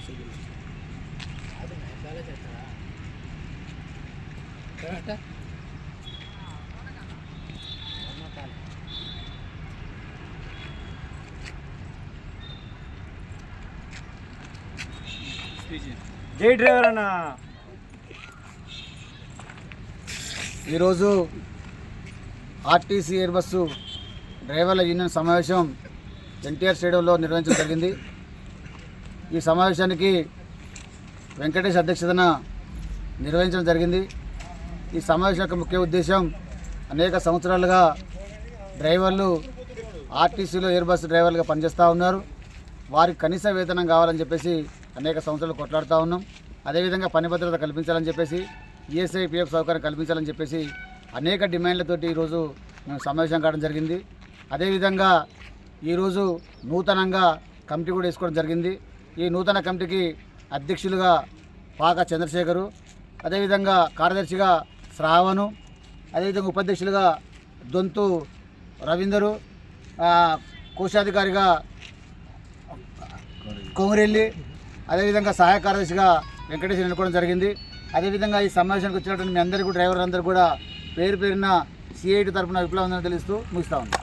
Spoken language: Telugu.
జై డ్రైవర్ అన్న. ఈరోజు ఆర్టీసీ ఎయిర్ బస్సు డ్రైవర్ల యూనియన్ సమావేశం ఎన్టీఆర్ స్టేడియంలో నిర్వహించడం జరిగింది. ఈ సమావేశానికి వెంకటేష్ అధ్యక్షతన నిర్వహించడం జరిగింది. ఈ సమావేశం యొక్క ముఖ్య ఉద్దేశం, అనేక సంవత్సరాలుగా డ్రైవర్లు ఆర్టీసీలో ఎయిర్ బస్సు డ్రైవర్లుగా పనిచేస్తూ ఉన్నారు. వారికి కనీస వేతనం కావాలని చెప్పేసి అనేక సంవత్సరాలు కొట్లాడుతూ ఉన్నాం. అదేవిధంగా పని భద్రత కల్పించాలని చెప్పేసి, ఈఎస్ఐ పిఎఫ్ సౌకర్యం కల్పించాలని చెప్పేసి అనేక డిమాండ్లతోటి ఈరోజు మేము సమావేశం కావడం జరిగింది. అదేవిధంగా ఈరోజు నూతనంగా కమిటీ కూడా వేసుకోవడం జరిగింది. ఈ నూతన కమిటీకి అధ్యక్షులుగా పాక చంద్రశేఖరు, అదేవిధంగా కార్యదర్శిగా శ్రావణు, అదేవిధంగా ఉపాధ్యక్షులుగా దొంతు రవీందరు, కోశాధికారిగా కోమరెల్లి, అదేవిధంగా సహాయ కార్యదర్శిగా వెంకటేశ్వర ఎన్నుకోవడం జరిగింది. అదేవిధంగా ఈ సమావేశానికి వచ్చినటువంటి మీ అందరికీ డ్రైవర్లందరూ కూడా పేరు పేరున సిఐటి తరఫున విప్లవం తెలుస్తూ ముగిస్తూ ఉంది.